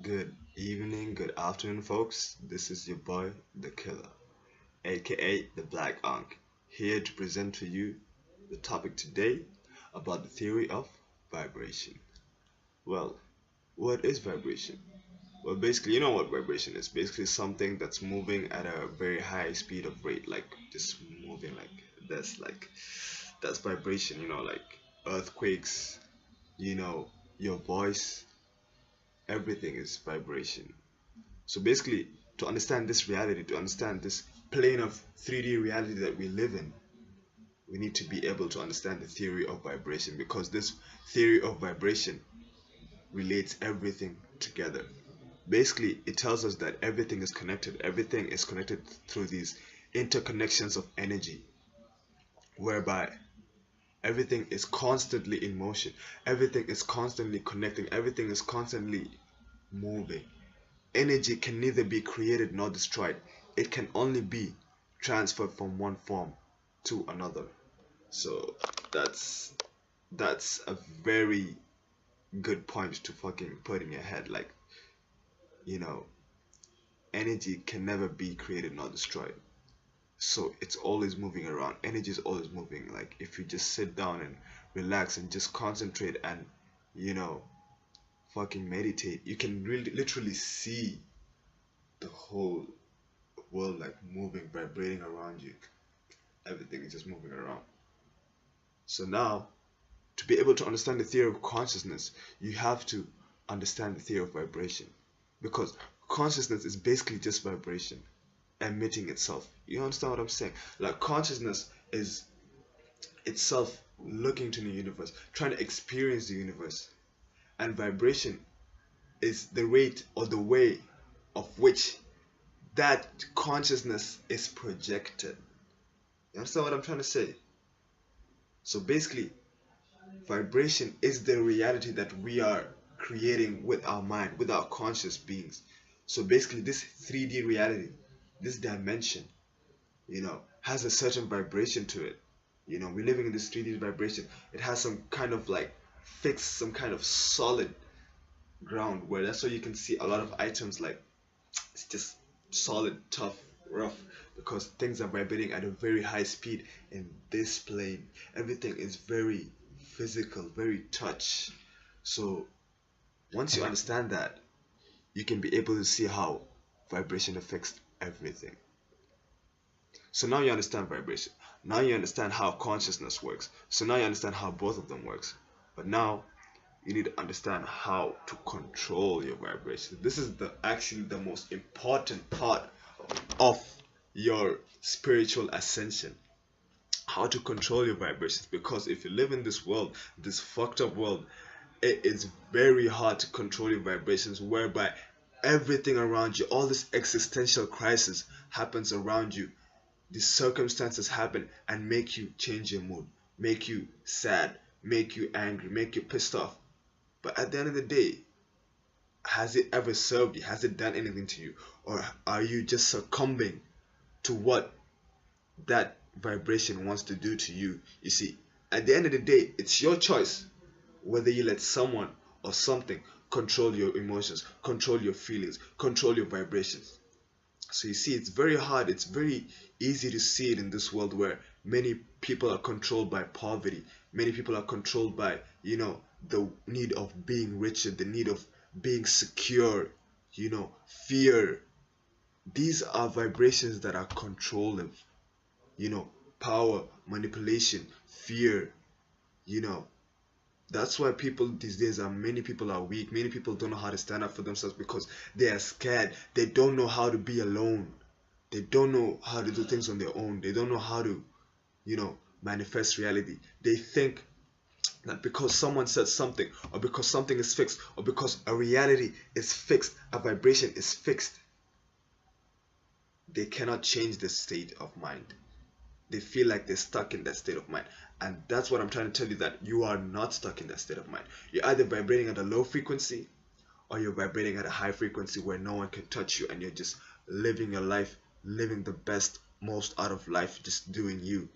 Good evening, good afternoon, folks. This is your boy, the Killer, aka the Black Ankh, here to present to you the topic today about the theory of vibration. Well, what is vibration? Well, basically, you know what vibration is. Basically, something that's moving at a very high speed of rate, like just moving like this, that's vibration. Like earthquakes. You know, your voice, everything is vibration. So basically, to understand this reality, to understand this plane of 3D reality that we live in, we need to be able to understand the theory of vibration, because this theory of vibration relates everything together. Basically, it tells us that everything is connected. Everything is connected through these interconnections of energy, whereby everything is constantly in motion. Everything is constantly connecting. Everything is constantly moving. Energy can neither be created nor destroyed. It can only be transferred from one form to another. So that's a very good point to fucking put in your head. You know, energy can never be created nor destroyed. So it's always moving around. Energy is always moving. Like if you just sit down and relax and just concentrate and you know fucking meditate, you can really literally see the whole world like moving, vibrating around you. Everything is just moving around. So now, to be able to understand the theory of consciousness, you have to understand the theory of vibration. Because consciousness is basically just vibration emitting itself. You understand what I'm saying? Like consciousness is itself looking to the universe, trying to experience the universe. And vibration is the rate or the way of which that consciousness is projected. You understand what I'm trying to say? So basically, vibration is the reality that we are creating with our mind, with our conscious beings. So basically, this 3D reality, this dimension, has a certain vibration to it. We're living in this 3D vibration. It has some kind of like fixed, some kind of solid ground where that's why you can see a lot of items like it's just solid, tough, rough, because things are vibrating at a very high speed in this plane. Everything is very physical, very touch. So once you understand that, you can be able to see how vibration affects everything. So now you understand vibration. Now you understand how consciousness works. So now you understand how both of them works. But now you need to understand how to control your vibration. This is actually the most important part of your spiritual ascension. How to control your vibrations, because if you live in this world, this fucked up world, it is very hard to control your vibrations, whereby everything around you, all this existential crisis happens around you. These circumstances happen and make you change your mood, make you sad, make you angry, make you pissed off. But at the end of the day, has it ever served you? Has it done anything to you? Or are you just succumbing to what that vibration wants to do to you? You see, at the end of the day, it's your choice whether you let someone or something control your emotions, control your feelings, control your vibrations. So you see, it's very hard, it's very easy to see it in this world where many people are controlled by poverty. Many people are controlled by, the need of being richer, the need of being secure, fear. These are vibrations that are controlling, power, manipulation, fear, you know. That's why people these days many people are weak. Many people don't know how to stand up for themselves because they are scared. They don't know how to be alone. They don't know how to do things on their own. They don't know how to, manifest reality. They think that because someone said something, or because something is fixed, or because a reality is fixed, a vibration is fixed, they cannot change the state of mind. They feel like they're stuck in that state of mind. And that's what I'm trying to tell you, that you are not stuck in that state of mind. You're either vibrating at a low frequency or you're vibrating at a high frequency where no one can touch you and you're just living your life, living the best, most out of life, just doing you.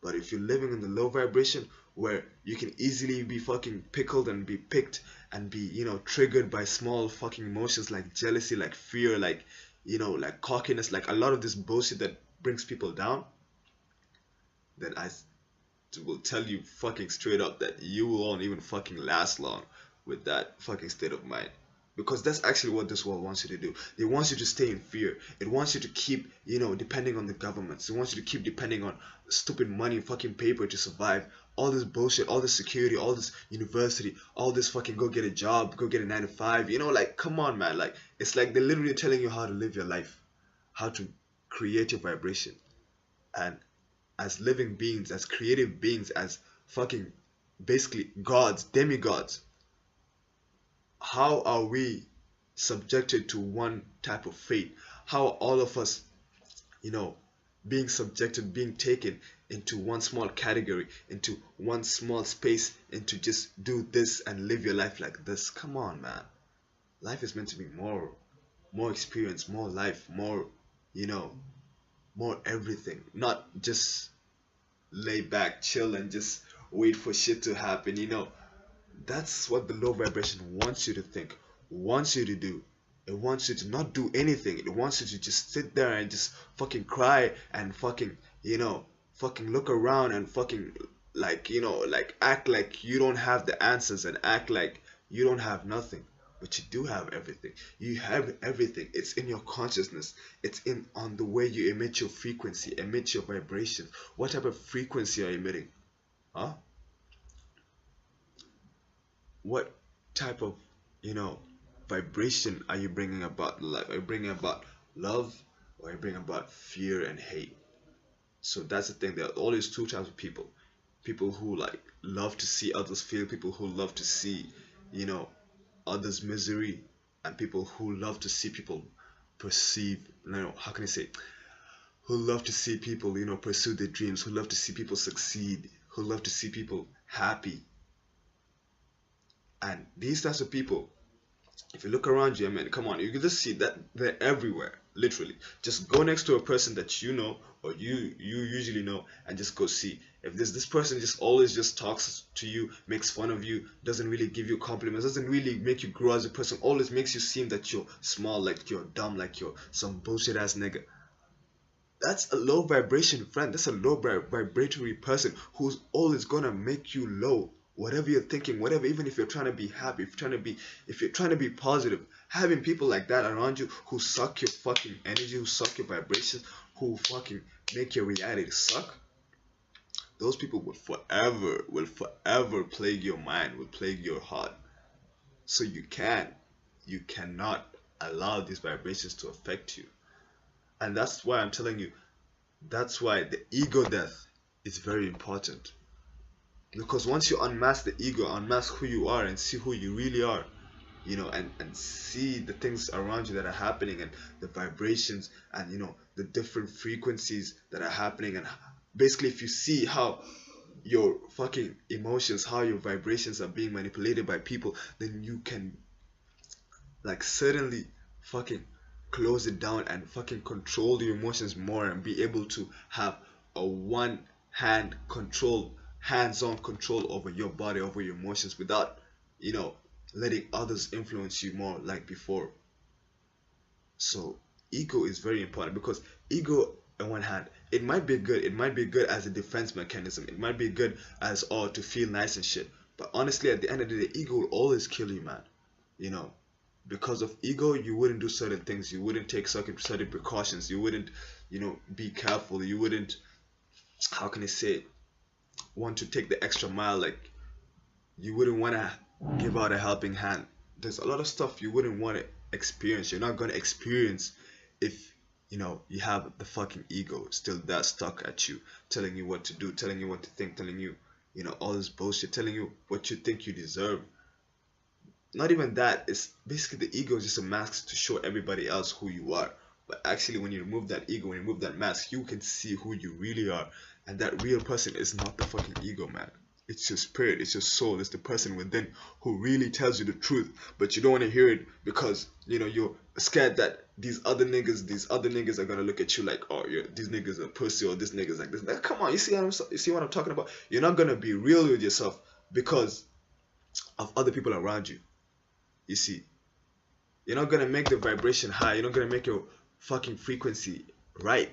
But if you're living in the low vibration where you can easily be fucking pickled and be picked and be, you know, triggered by small fucking emotions like jealousy, like fear, like, you know, like cockiness, like a lot of this bullshit that brings people down, then I will tell you fucking straight up that you won't even fucking last long with that fucking state of mind. Because that's actually what this world wants you to do. It wants you to stay in fear. It wants you to keep, you know, depending on the governments. It wants you to keep depending on stupid money, fucking paper to survive. All this bullshit, all this security, all this university, all this fucking go get a job, go get a 9 to 5. You know, like, come on, man. Like, it's like they're literally telling you how to live your life, how to create your vibration. And as living beings, as creative beings, as fucking basically gods, demigods, how are we subjected to one type of fate? How are all of us, you know, being subjected, being taken into one small category, into one small space, into just do this and live your life like this? Come on, man. Life is meant to be more experience, more life, more, you know, more everything. Not just lay back, chill, and just wait for shit to happen, you know. That's what the low vibration wants you to think, wants you to do. It wants you to not do anything. It wants you to just sit there and just fucking cry and fucking, you know, fucking look around and fucking, like, you know, like act like you don't have the answers and act like you don't have nothing. But you do have everything. You have everything. It's in your consciousness. It's in on the way you emit your frequency, emit your vibration. What type of frequency are you emitting? Huh? What type of, you know, vibration are you bringing about in life? Are you bringing about love, or are you bringing about fear and hate? So that's the thing. There are always two types of people: people who like love to see others feel, people who love to see, you know, others misery, and people who love to see people perceive, you know, how can I say, who love to see people, you know, pursue their dreams, who love to see people succeed, who love to see people happy. And these types of people, if you look around you, I mean, come on, you can just see that they're everywhere, literally. Just go next to a person that you know, or you usually know, and just go see. If this person just always just talks to you, makes fun of you, doesn't really give you compliments, doesn't really make you grow as a person, always makes you seem that you're small, like you're dumb, like you're some bullshit ass nigga, that's a low vibration friend. That's a low vibratory person who's always gonna make you low. Whatever you're thinking, whatever, even if you're trying to be happy, if you're trying to be positive, having people like that around you who suck your fucking energy, who suck your vibrations, who fucking make your reality suck, those people will forever plague your mind, will plague your heart. So you cannot allow these vibrations to affect you. And that's why I'm telling you, that's why the ego death is very important. Because once you unmask the ego, unmask who you are and see who you really are, you know, and see the things around you that are happening and the vibrations and, you know, the different frequencies that are happening, and basically if you see how your fucking emotions, how your vibrations are being manipulated by people, then you can like certainly fucking close it down and fucking control your emotions more and be able to have a one hand control, hands-on control over your body, over your emotions, without, you know, letting others influence you more like before. So ego is very important, because ego on one hand, it might be good as a defense mechanism, it might be good as to feel nice and shit, but honestly at the end of the day, ego will always kill you, man. You know, because of ego, you wouldn't do certain things, you wouldn't take certain precautions, you wouldn't, you know, be careful, you wouldn't, how can I say it, want to take the extra mile, like you wouldn't want to give out a helping hand. There's a lot of stuff you wouldn't want to experience, you're not going to experience if, you know, you have the fucking ego still that stuck at you, telling you what to do, telling you what to think, telling you, you know, all this bullshit, telling you what you think you deserve. Not even that, it's basically the ego is just a mask to show everybody else who you are. But actually when you remove that ego, when you remove that mask, you can see who you really are. And that real person is not the fucking ego, man. It's your spirit, it's your soul, it's the person within who really tells you the truth, but you don't want to hear it because you're scared that these other niggas are gonna look at you like, oh, these niggas are pussy, or this niggas like this. Like, come on, you see what I'm talking about? You're not gonna be real with yourself because of other people around you. You see, you're not gonna make the vibration high. You're not gonna make your fucking frequency right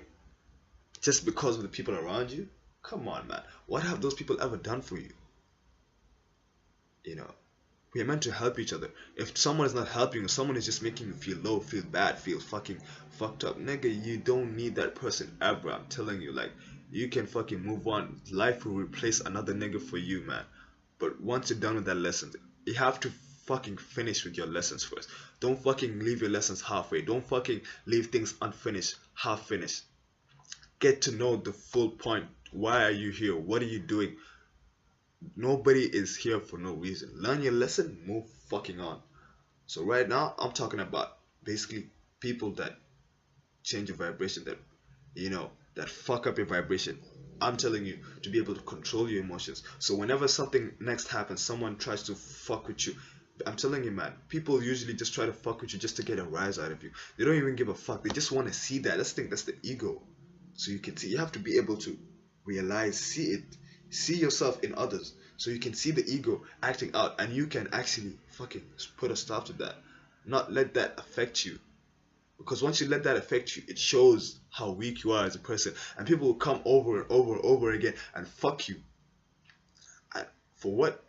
just because of the people around you. Come on, man. What have those people ever done for you? We are meant to help each other. If someone is not helping you, someone is just making you feel low, feel bad, feel fucking fucked up, nigga, you don't need that person ever. I'm telling you, like, you can fucking move on. Life will replace another nigga for you, man. But once you're done with that lesson, you have to fucking finish with your lessons first. Don't fucking leave your lessons halfway. Don't fucking leave things unfinished, half finished. Get to know the full point. Why are you here? What are you doing? Nobody is here for no reason. Learn your lesson, move fucking on. So right now, I'm talking about basically people that change your vibration, that fuck up your vibration. I'm telling you to be able to control your emotions. So whenever something next happens, someone tries to fuck with you, I'm telling you, man, people usually just try to fuck with you just to get a rise out of you. They don't even give a fuck. They just want to see that. That's the ego. So you can see, you have to be able to realize, see yourself in others, so you can see the ego acting out, and you can actually fucking put a stop to that. Not let that affect you, because once you let that affect you, it shows how weak you are as a person, and people will come over and over and over again and fuck you. And for what?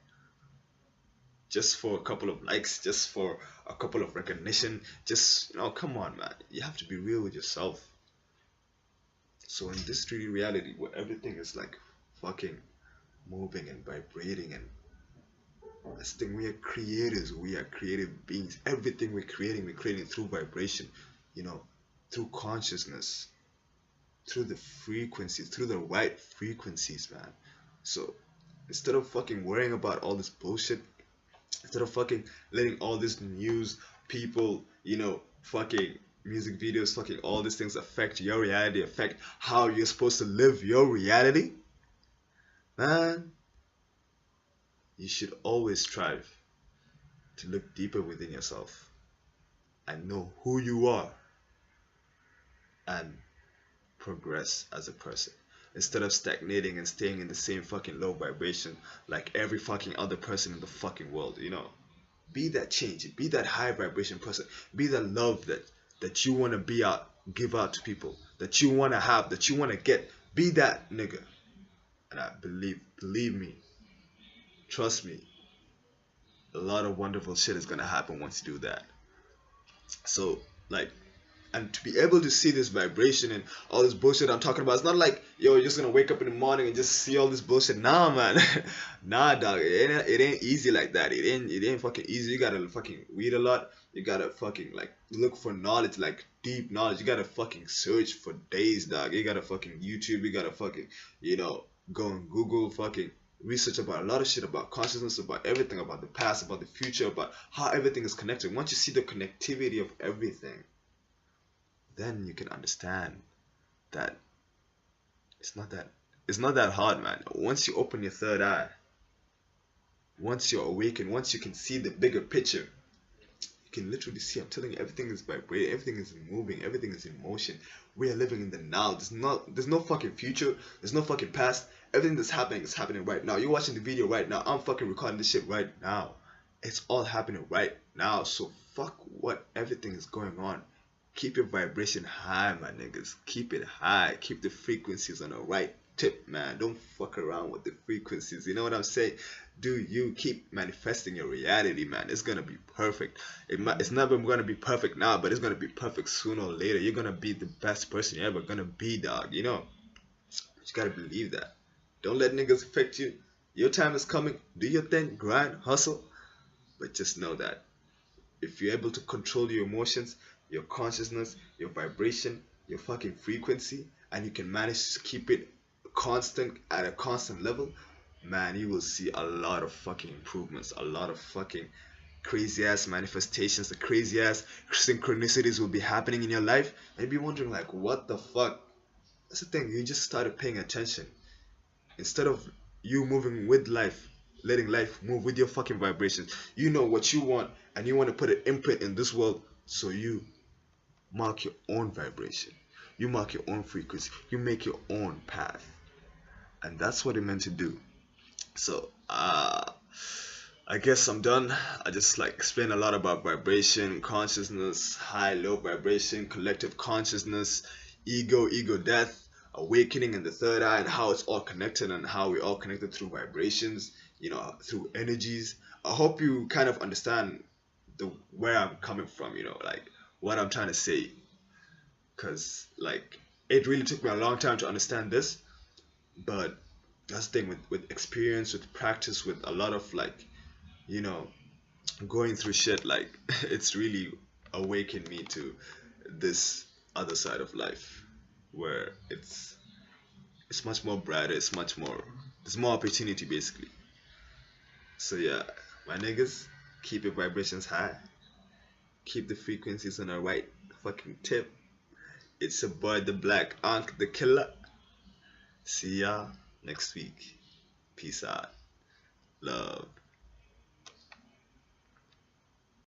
Just for a couple of likes, just for a couple of recognition, just, come on, man. You have to be real with yourself. So in this 3D reality where everything is like fucking moving and vibrating, and this thing, we are creators, we are creative beings. Everything we're creating through vibration, through consciousness, through the frequencies, through the right frequencies, man. So instead of fucking worrying about all this bullshit, instead of fucking letting all this news, people, fucking music videos, fucking all these things affect your reality, affect how you're supposed to live your reality, man, you should always strive to look deeper within yourself and know who you are and progress as a person, instead of stagnating and staying in the same fucking low vibration like every fucking other person in the fucking world. Be that change, be that high vibration person, be that love that you want to give out to people, that you want to have, that you want to get. Be that nigga. And I believe me, trust me, a lot of wonderful shit is gonna happen once you do that. So, like, and to be able to see this vibration and all this bullshit I'm talking about, it's not like, you're just gonna wake up in the morning and just see all this bullshit. Nah, man. Nah, dog. It ain't easy like that. It ain't fucking easy. You gotta fucking read a lot. You gotta fucking, like, look for knowledge, like deep knowledge. You gotta fucking search for days, dog. You gotta fucking YouTube. You gotta fucking, go on Google, fucking research about a lot of shit, about consciousness, about everything, about the past, about the future, about how everything is connected. Once you see the connectivity of everything, then you can understand that it's not that hard, man. Once you open your third eye, once you're awakened, once you can see the bigger picture, you can literally see, I'm telling you, everything is vibrating, everything is moving, everything is in motion. We are living in the now. There's no fucking future, there's no fucking past. Everything that's happening is happening right now. You're watching the video right now. I'm fucking recording this shit right now. It's all happening right now. So fuck what everything is going on. Keep your vibration high, my niggas. Keep it high. Keep the frequencies on the right tip, man. Don't fuck around with the frequencies. You know what I'm saying? Do you keep manifesting your reality, man? It's gonna be perfect. It's never gonna be perfect now, but it's gonna be perfect sooner or later. You're gonna be the best person you're ever gonna be, dog. You gotta believe that. Don't let niggas affect you. Your time is coming. Do your thing. Grind. Hustle. But just know that if you're able to control your emotions, your consciousness, your vibration, your fucking frequency, and you can manage to keep it constant, at a constant level, man, you will see a lot of fucking improvements, a lot of fucking crazy ass manifestations, the crazy ass synchronicities will be happening in your life, and you'll be wondering, like, what the fuck? That's the thing, you just started paying attention. Instead of you moving with life, letting life move with your fucking vibrations. You know what you want, and you want to put an imprint in this world, so you mark your own vibration. You mark your own frequency. You make your own path, and that's what it meant to do. So, I guess I'm done. I just like explained a lot about vibration, consciousness, high, low vibration, collective consciousness, ego death, awakening in the third eye, and how it's all connected and how we're all connected through vibrations, through energies. I hope you kind of understand the where I'm coming from, like what I'm trying to say. Cause like it really took me a long time to understand this, but that's the thing with experience, with practice, with a lot of like, you know, going through shit, like it's really awakened me to this other side of life where it's much more brighter, it's much more, there's more opportunity basically. So yeah, my niggas, keep your vibrations high, keep the frequencies on the right fucking tip. It's your boy the Black Ankh the Killer. See y'all next week. Peace out. Love.